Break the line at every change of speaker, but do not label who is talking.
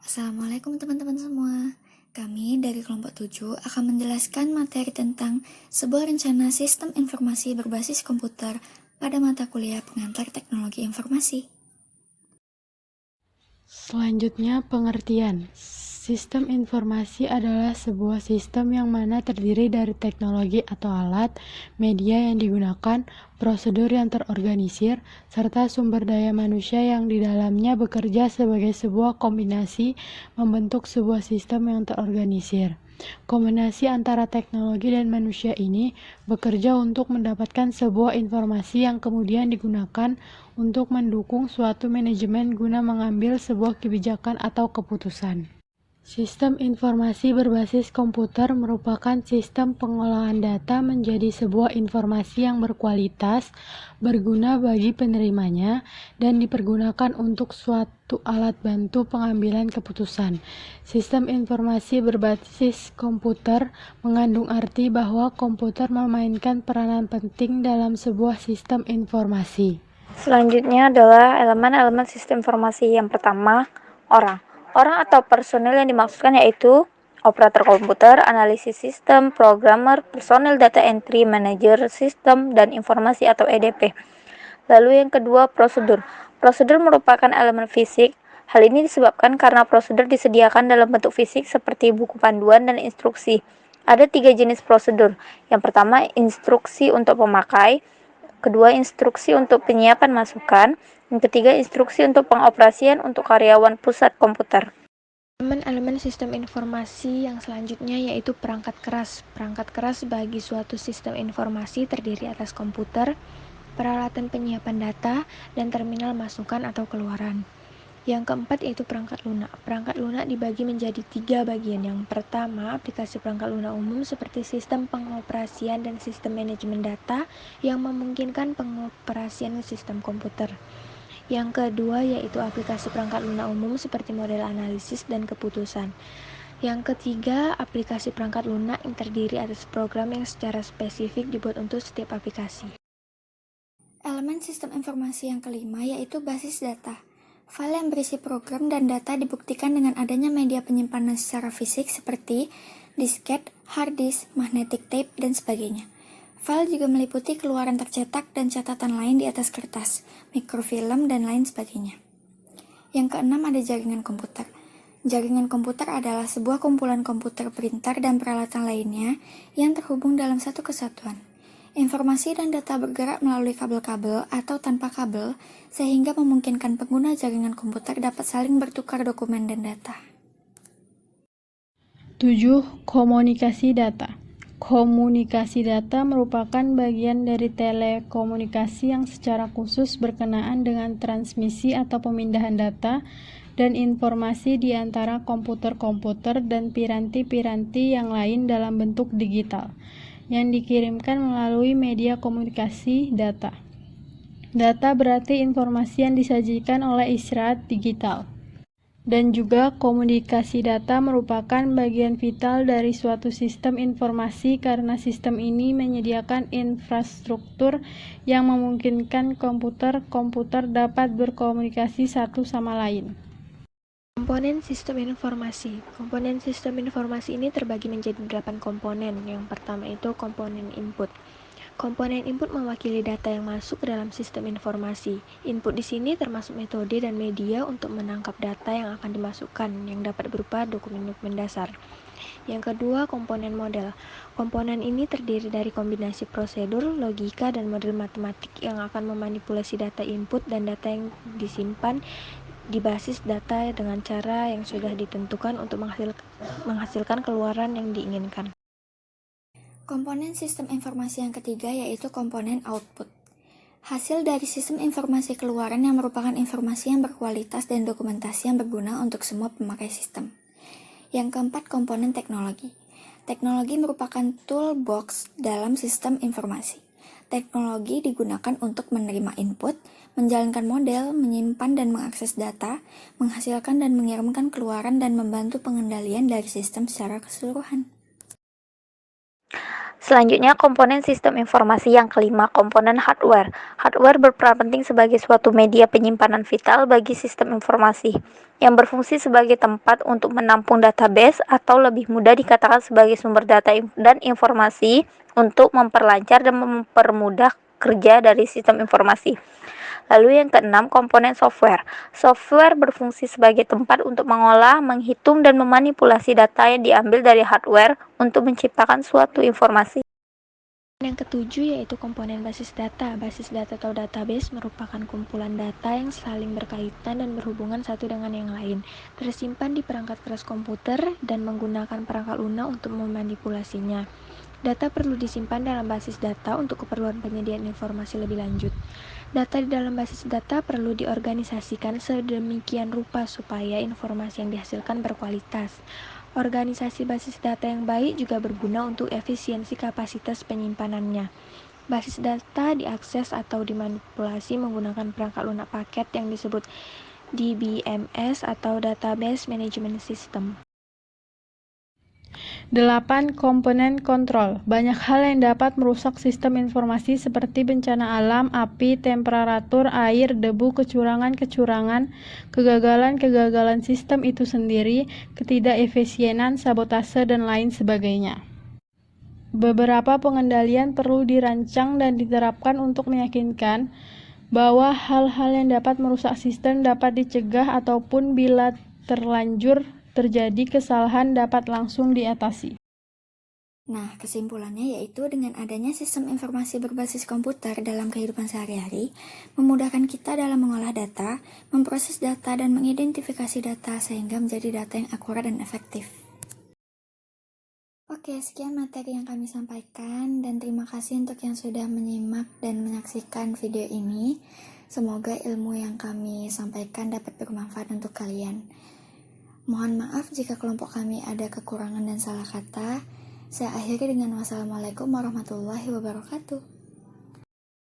Assalamualaikum teman-teman semua. Kami dari kelompok 7 akan menjelaskan materi tentang sebuah rencana sistem informasi berbasis komputer pada mata kuliah pengantar teknologi informasi.
Selanjutnya, pengertian. Sistem informasi adalah sebuah sistem yang mana terdiri dari teknologi atau alat, media yang digunakan, prosedur yang terorganisir, serta sumber daya manusia yang di dalamnya bekerja sebagai sebuah kombinasi membentuk sebuah sistem yang terorganisir. Kombinasi antara teknologi dan manusia ini bekerja untuk mendapatkan sebuah informasi yang kemudian digunakan untuk mendukung suatu manajemen guna mengambil sebuah kebijakan atau keputusan. Sistem informasi berbasis komputer merupakan sistem pengolahan data menjadi sebuah informasi yang berkualitas, berguna bagi penerimanya, dan dipergunakan untuk suatu alat bantu pengambilan keputusan. Sistem informasi berbasis komputer mengandung arti bahwa komputer memainkan peranan penting dalam sebuah sistem informasi.
Selanjutnya adalah elemen-elemen sistem informasi. Yang pertama, orang. Orang atau personil yang dimaksudkan yaitu operator komputer, analisis sistem, programmer, personil data entry, manajer sistem, dan informasi atau EDP. Lalu yang kedua, prosedur. Prosedur merupakan elemen fisik. Hal ini disebabkan karena prosedur disediakan dalam bentuk fisik seperti buku panduan dan instruksi. Ada 3 jenis prosedur. Yang pertama, instruksi untuk pemakai. Kedua, instruksi untuk penyiapan masukan. Yang ketiga, instruksi untuk pengoperasian untuk karyawan pusat komputer.
Elemen-elemen sistem informasi yang selanjutnya yaitu perangkat keras. Perangkat keras bagi suatu sistem informasi terdiri atas komputer, peralatan penyiapan data, dan terminal masukan atau keluaran. Yang keempat yaitu perangkat lunak. Perangkat lunak dibagi menjadi 3 bagian. Yang pertama, aplikasi perangkat lunak umum seperti sistem pengoperasian dan sistem manajemen data yang memungkinkan pengoperasian sistem komputer. Yang kedua yaitu aplikasi perangkat lunak umum seperti model analisis dan keputusan. Yang ketiga, aplikasi perangkat lunak yang terdiri atas program yang secara spesifik dibuat untuk setiap aplikasi.
Elemen sistem informasi yang kelima yaitu basis data. File yang berisi program dan data dibuktikan dengan adanya media penyimpanan secara fisik seperti disket, hard disk, magnetic tape, dan sebagainya. File juga meliputi keluaran tercetak dan catatan lain di atas kertas, mikrofilm, dan lain sebagainya. Yang keenam ada jaringan komputer. Jaringan komputer adalah sebuah kumpulan komputer, printer, dan peralatan lainnya yang terhubung dalam satu kesatuan. Informasi dan data bergerak melalui kabel-kabel atau tanpa kabel, sehingga memungkinkan pengguna jaringan komputer dapat saling bertukar dokumen dan data.
7. Komunikasi data. Komunikasi data merupakan bagian dari telekomunikasi yang secara khusus berkenaan dengan transmisi atau pemindahan data dan informasi di antara komputer-komputer dan piranti-piranti yang lain dalam bentuk digital, yang dikirimkan melalui media komunikasi data. Data berarti informasi yang disajikan oleh isyarat digital. Dan juga komunikasi data merupakan bagian vital dari suatu sistem informasi karena sistem ini menyediakan infrastruktur yang memungkinkan komputer-komputer dapat berkomunikasi satu sama lain.
Komponen sistem informasi. Komponen sistem informasi ini terbagi menjadi 8 komponen. Yang pertama itu komponen input. Komponen input mewakili data yang masuk ke dalam sistem informasi. Input di sini termasuk metode dan media untuk menangkap data yang akan dimasukkan, yang dapat berupa dokumen-dokumen dasar. Yang kedua, komponen model. Komponen ini terdiri dari kombinasi prosedur, logika, dan model matematik yang akan memanipulasi data input dan data yang disimpan di basis data dengan cara yang sudah ditentukan untuk menghasilkan keluaran yang diinginkan.
Komponen sistem informasi yang ketiga yaitu komponen output. Hasil dari sistem informasi keluaran yang merupakan informasi yang berkualitas dan dokumentasi yang berguna untuk semua pemakai sistem. Yang keempat, komponen teknologi. Teknologi merupakan toolbox dalam sistem informasi. Teknologi digunakan untuk menerima input, menjalankan model, menyimpan dan mengakses data, menghasilkan dan mengirimkan keluaran, dan membantu pengendalian dari sistem secara keseluruhan.
Selanjutnya, komponen sistem informasi yang kelima, komponen hardware. Hardware berperan penting sebagai suatu media penyimpanan vital bagi sistem informasi, yang berfungsi sebagai tempat untuk menampung database atau lebih mudah dikatakan sebagai sumber data dan informasi untuk memperlancar dan mempermudah kerja dari sistem informasi. Lalu yang keenam, komponen software. Software berfungsi sebagai tempat untuk mengolah, menghitung, dan memanipulasi data yang diambil dari hardware untuk menciptakan suatu informasi.
Yang ketujuh yaitu komponen basis data. Basis data atau database merupakan kumpulan data yang saling berkaitan dan berhubungan satu dengan yang lain, tersimpan di perangkat keras komputer dan menggunakan perangkat lunak untuk memanipulasinya. Data perlu disimpan dalam basis data untuk keperluan penyediaan informasi lebih lanjut. Data di dalam basis data perlu diorganisasikan sedemikian rupa supaya informasi yang dihasilkan berkualitas. Organisasi basis data yang baik juga berguna untuk efisiensi kapasitas penyimpanannya. Basis data diakses atau dimanipulasi menggunakan perangkat lunak paket yang disebut DBMS atau Database Management System.
8. Komponen kontrol. Banyak hal yang dapat merusak sistem informasi seperti bencana alam, api, temperatur, air, debu, kecurangan-kecurangan, kegagalan-kegagalan sistem itu sendiri, ketidakefisienan, sabotase, dan lain sebagainya. Beberapa pengendalian perlu dirancang dan diterapkan untuk meyakinkan bahwa hal-hal yang dapat merusak sistem dapat dicegah ataupun bila terlanjur terjadi kesalahan dapat langsung diatasi.
Nah, kesimpulannya yaitu dengan adanya sistem informasi berbasis komputer dalam kehidupan sehari-hari, memudahkan kita dalam mengolah data, memproses data, dan mengidentifikasi data sehingga menjadi data yang akurat dan efektif. Oke, sekian materi yang kami sampaikan dan terima kasih untuk yang sudah menyimak dan menyaksikan video ini. Semoga ilmu yang kami sampaikan dapat bermanfaat untuk kalian. Mohon maaf jika kelompok kami ada kekurangan dan salah kata. Saya akhiri dengan wassalamualaikum warahmatullahi wabarakatuh.